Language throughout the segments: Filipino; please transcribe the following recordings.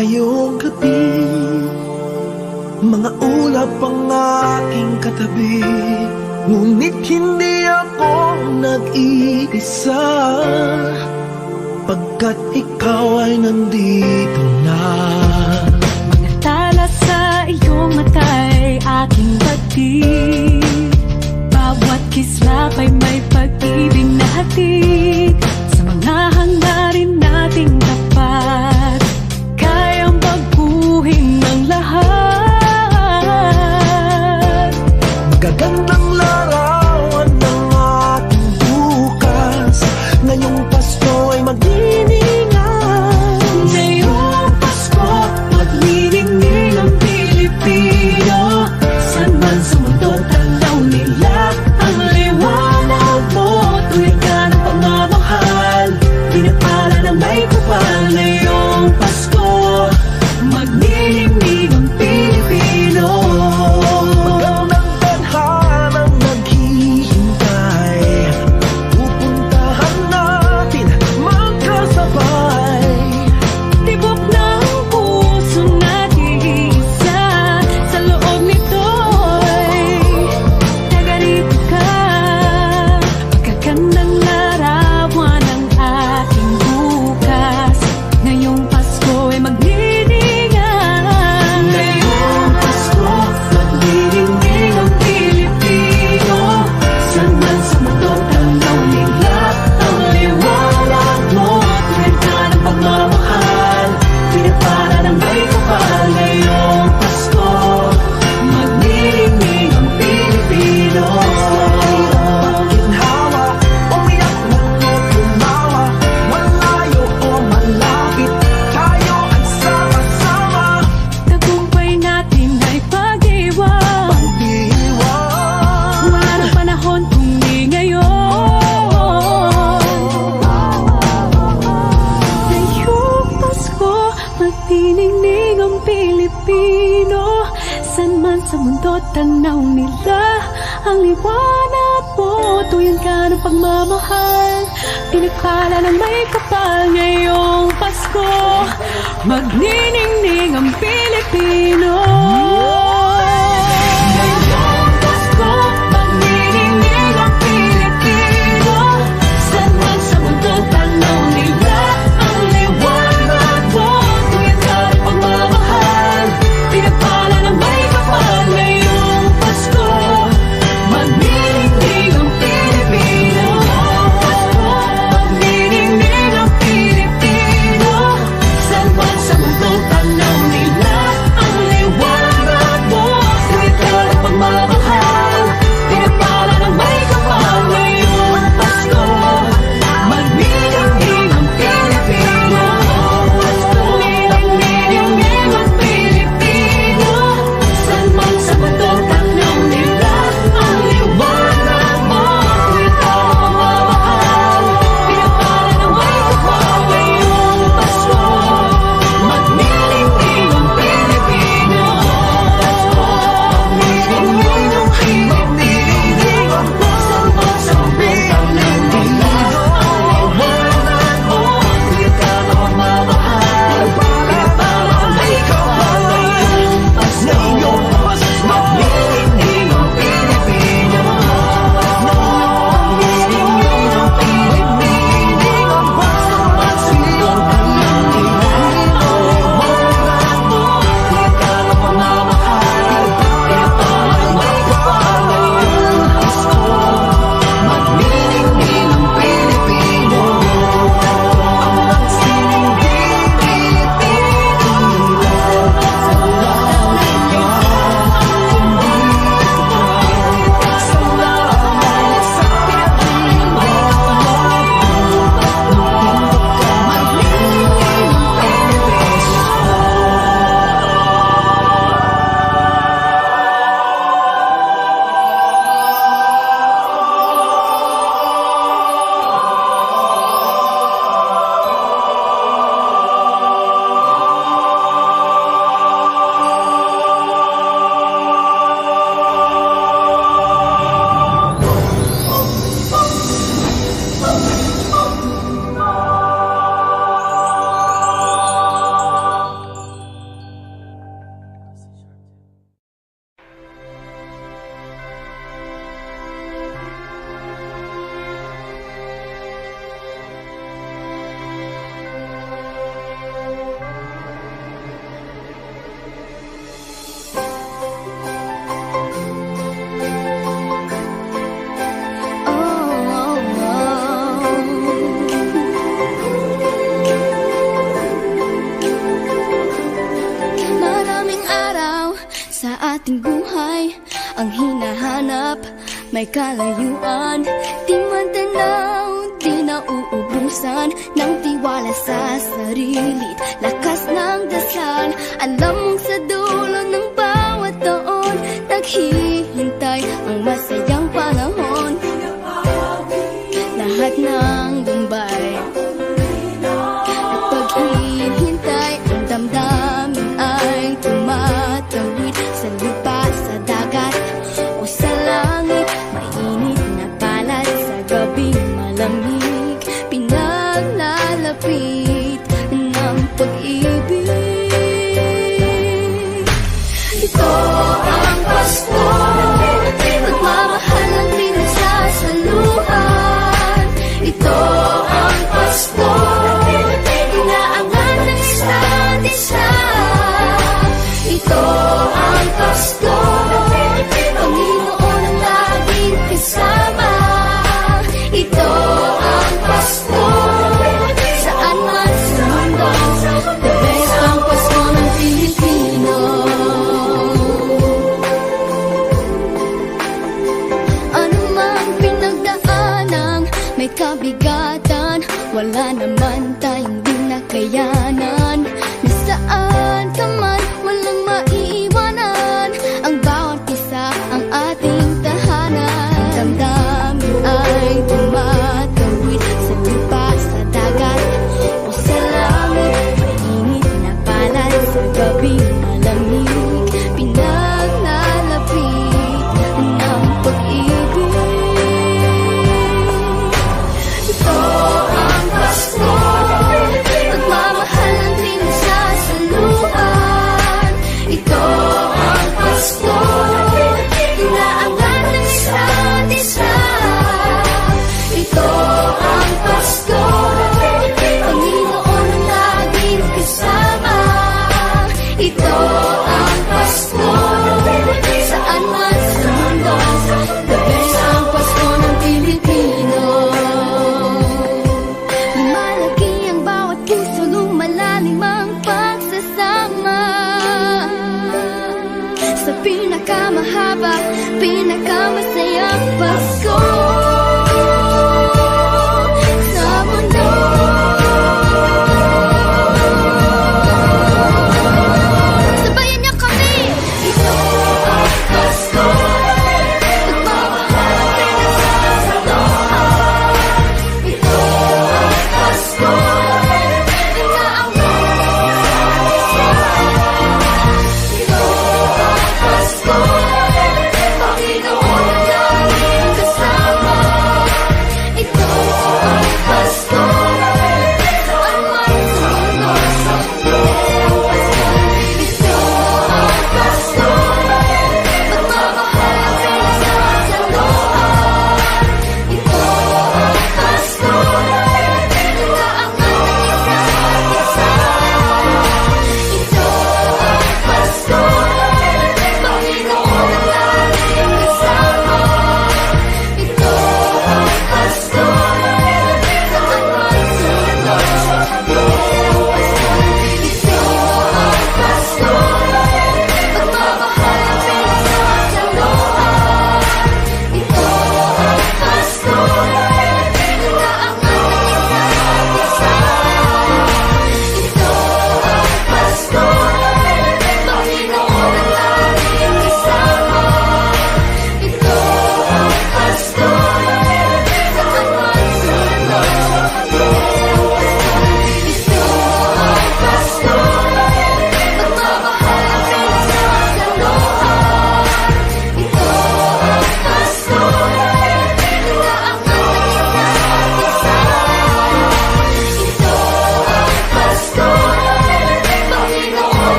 Ngayong gabi, mga ulap ang aking katabi, ngunit hindi ako nag-iisa, pagkat ikaw ay nandito na. Mga tala sa iyong mata'y aking batid, bawat kislap ay may pag-ibig na hatid. Sa mga hangarin nating tapat, kayang baguhin ng lahat. Magagandang larawan ng ating bukas, ngayong Pasko ay magdiningan. Ngayong Pasko, maglilingning ang Pilipino. Saan man sa mundo, tanaw nila ang liwanag mo. Tuwid ka ng pagmamahal, pinapala ng may kapal. Ngayong Pasko, maglilingning ang Pilipino. Magandang tadhanang naghihintay, pupuntahan natin magkasabay. Tibok ng puso natin isa, sa loob nito'y taga-rito ka. Magagandang larawan ng ating bukas, ngayong Pasko ay magdiningan. Ngayong Pasko, maglilingning ang Pilipino. Saan man sa mundo, tanaw nila ang liwanag mo. Tuwid ka ng pagmamahal, pinapala ng may kapal. Ngayong Pasko, maglilingning ang Pilipino. Ginhawa, umiyak man o tumawa, malayo o malapit, tayo ay sama-sama. Tagumpay natin ay pag-iwan, Pag-iwan, wala ng panahon kung di ngayon. Ngayong Pasko, magniningning ang Pilipino. Saan man sa mundo, tanaw nila ang liwanag mo. Tuyan ka ng pagmamahal, pinakala ng may kapal. Ngayong Pasko, magniningning ang Pilipino. Ngayong Pasko, magniningning ang Pilipino. Saan man sa mundo, tanaw nila ang liwanag mo. Tuyan ka ng pagmamahal, pinagpala ng may kapal. Ngayong Pasko, magniningning ang Pilipino. Magniningning ang Pilipino. Saan man sa mundo, tanaw nila ang liwanag sa ating buhay ang hinahanap, may kalayuan. Di man tanaw, di nauubusan ng tiwala sa sarili, lakas ng dasal. Alam mong sa dulo ng bawat taon, naghihintay ang masayang panahon. Lahat ng Bombay at paghihintay, ang damdamin ay tumatawid sa lupa, sa dagat o sa langit. Mainit na palad sa gabing malamig, pinaglalapit ng pag-ibig. Ito ang Pasko, pagmamahal ng pinagsasaluhan. Ito ang Pasko, inaangan ng isa't isa. Ito ang Pasko, Panginoon ang laging kasama. Ito ang Pasko, saan man sa mundo, the best ang Pasko ng Pilipino. Ano mang pinagdaanang may kabigatan, wala naman tayong di nakayanan. Nasaan ka man, walang maiiwanan, ang bawat isa ang ating tahanan. Damdamin ay tumatawid sa lupa, sa dagat o sa langit. Mainit na palad sa gabing malamig, pinaglalapit ng pag-ibig. Ito ang Pasko, pagmamahal ng pinagsasaluhan. Ito ang Pasko, inaangan ng isa't isa. Ito ang Pasko, Panginoon ang laging kasama. Ito ang Pasko, saan man sa mundo, the best ang Pasko ng Pilipino. Lumalaki ang bawat puso, lumalalim ang pagsasama. Sa pinakamahaba, pinakamasayang Pasko sa mundo. Sabayan niyo kami! Ito ang Pasko, pagmamahal ang pinagsasaluhan. Ito ang Pasko, inaangan ng isa't isa. Ito ang Pasko, Panginoon ang laging kasama.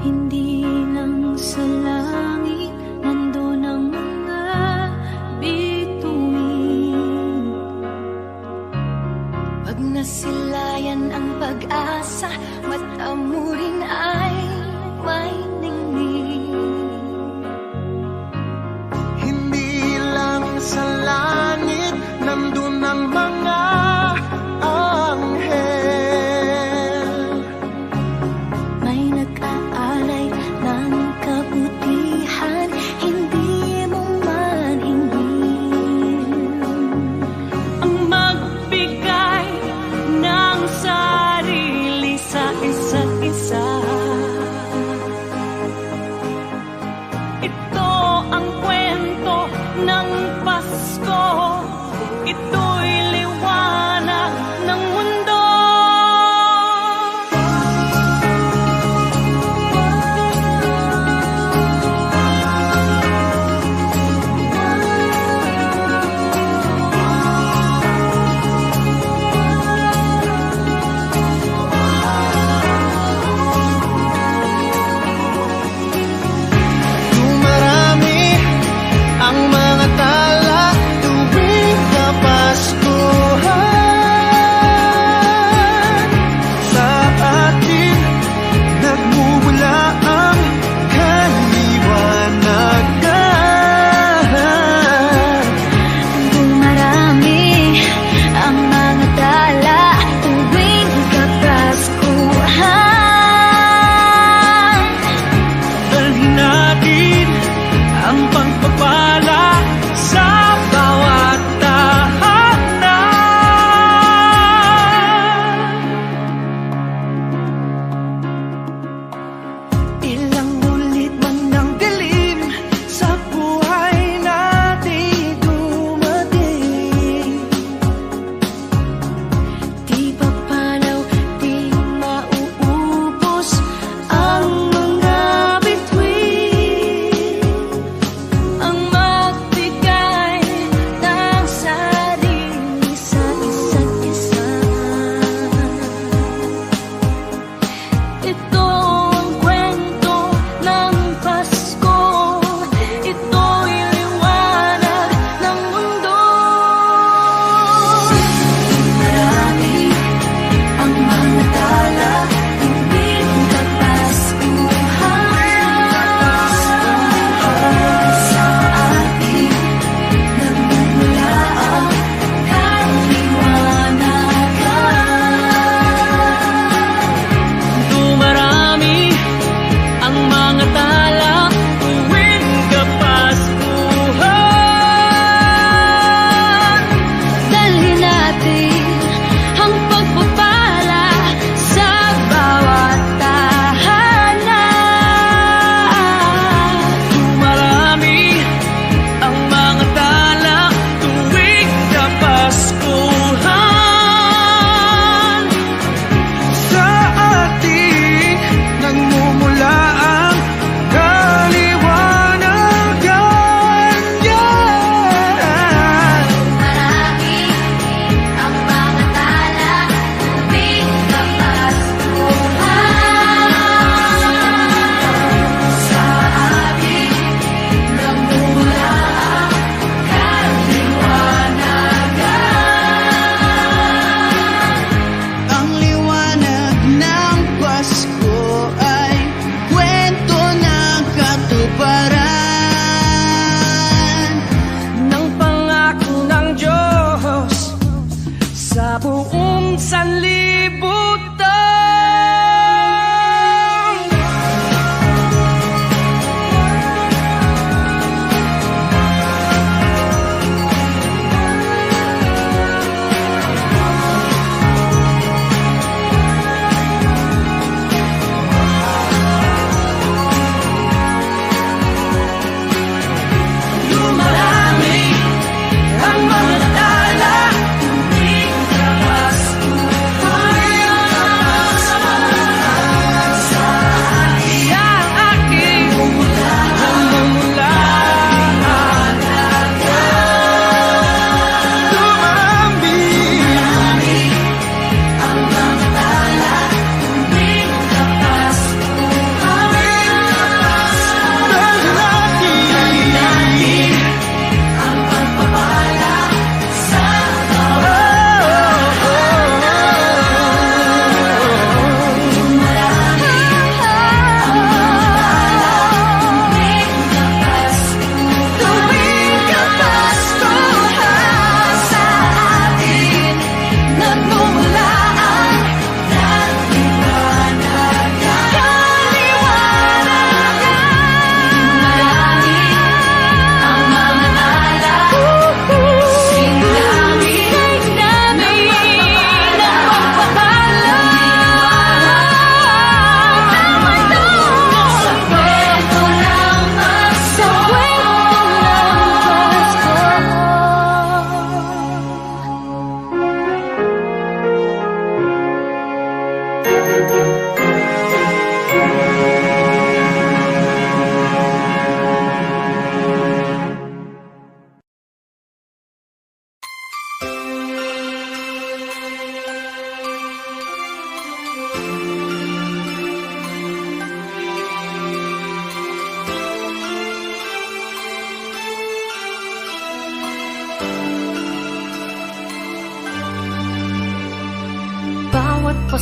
Hindi lang sa langit nandun ang mga bituin. Pag nasilayan ang pag-asa, mata mo rin ay may ningning. Hindi lang sa langit nandun ang mga anghel. May nag-aalay ng kabutihan, hindi mo maningin. Ang magbigay ng sarili sa isa't isa.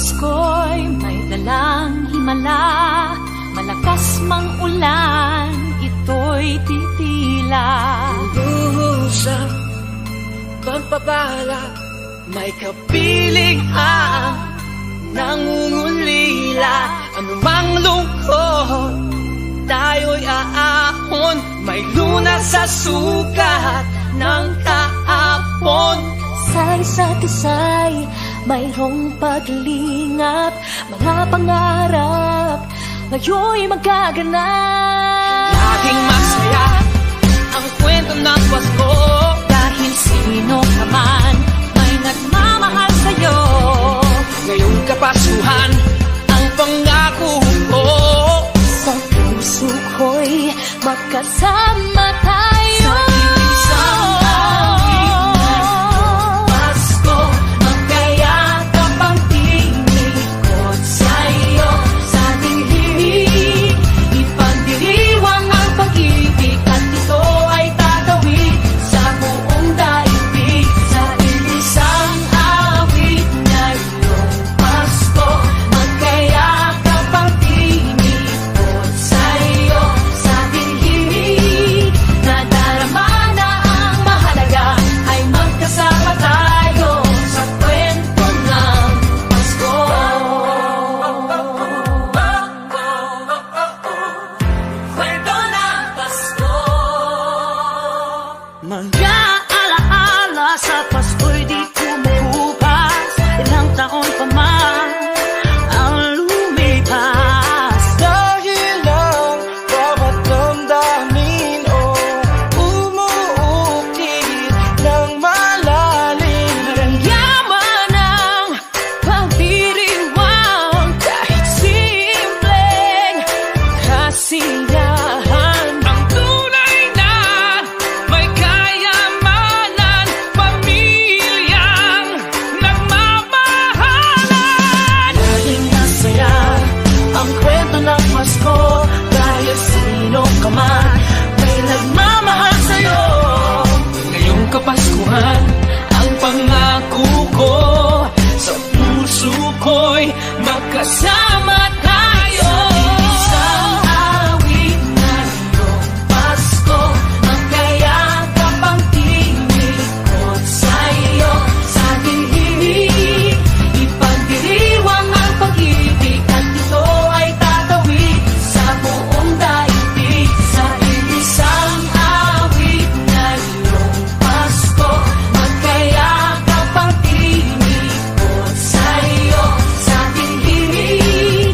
Pasko'y may dalang himala, malakas mang ulan, ito'y titila. Usap, pagpapala, may kapiling ang nangungulila. Anumang lungkot, tayo'y aahon, may lunas sa sukat ng kahapon. Sa isa't isa'y mayroong paglingap, mga pangarap ngayon'y magaganap. Laging masaya ang kwento ng Pasko, Dahil sino ka man may nagmamahal sa'yo. ngayong kapasuhan ang pangako ko. Sa puso ko'y magkasama tayo. Sa isang awit ngayong Pasko, magkayakap ang tinikot sa'yo. Sa ating himig, ipagdiriwang ang pag-ibig, at ito ay tatawid sa buong daigdig. Sa isang awit ngayong Pasko, magkayakap ang tinikot sa'yo. Sa ating himig, nadarama na ang mahalaga, ay magkasama tayo sa kwento ng Pasko. Kwento ng Pasko. Mga alaala sa Pasko'y di kumukupas, ilang taon pa man ang lumipas. dahil ang bawat damdamin o umuukit ng malalim. Yaman ng pagdiriwang, kahit simpleng kasiyahan. Ang tunay na may kayamanan, pamilyang nagmamahalan. Laging masaya ang kwento ng Pasko, dahil sino ka man may nagmamahal sa'yo. Ngayong Kapaskuhan, ang pangako ko, sa puso ko'y magkasama tayo. Isang awit ngayong Pasko, magkayakap ang tinikot sa'yo. Sa ating himig, ipagdiriwang ang pag-ibig, at ito ay tatawid sa buong daigdig. Sa isang awit ngayong Pasko, magkayakap ang tinikot sa'yo. Sa ating himig,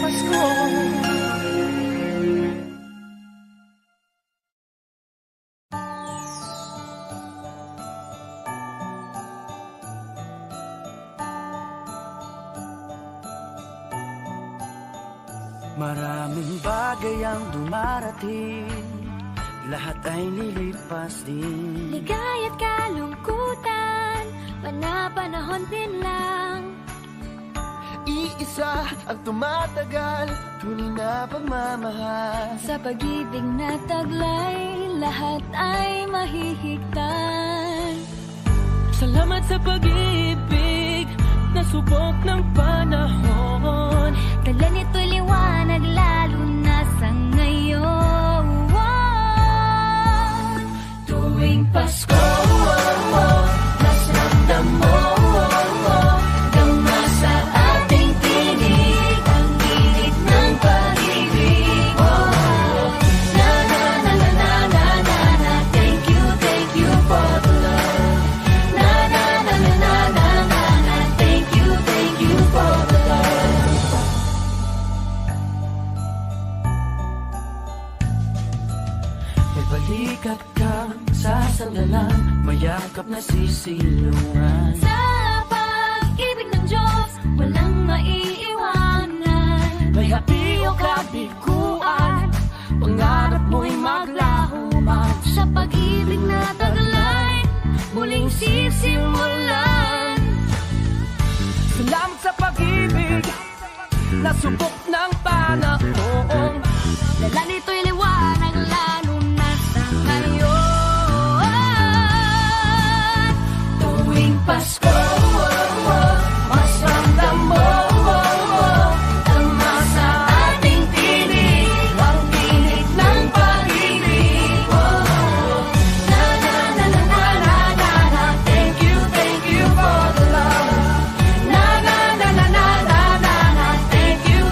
Pasko. Maraming bagay ang dumarating, lahat ay lilipas din. Ligaya't kalungkutan, panapanahon din lang. Iisa ang tumatagal, tunay na pagmamahal. Sa pag-ibig na taglay, lahat ay mahihigtan. Salamat sa pag-ibig na subok ng panahon. Dala nito'y liwanag lalo na sa ngayon. Tuwing Pasko, mas ramdam mo, gama sa ating tinig, ang init ng pag-ibig. Na na na na na na na na, thank you for the love. Na na na na na na na na, thank you for the love. May balikat kang sasandalan, mayakap na sisilungan. Sa pag-ibig ng Diyos, walang maiiwanan. May hapi o kabiguan, pangarap mo'y maglaho man. Sa pag-ibig na taglay, muling sisimulan. Salamat sa pag-ibig na subok ng panahon. Dala nito'y liwanag lalo na sa ngayon. Tuwing Pasko, mas ramdam mo, tama sa ating tinig, ang tinig ng pag-ibig. Na na na na na na na na, thank you for the love. Na na na na na na na na, thank you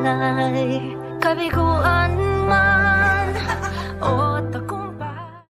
ay kabiguan man o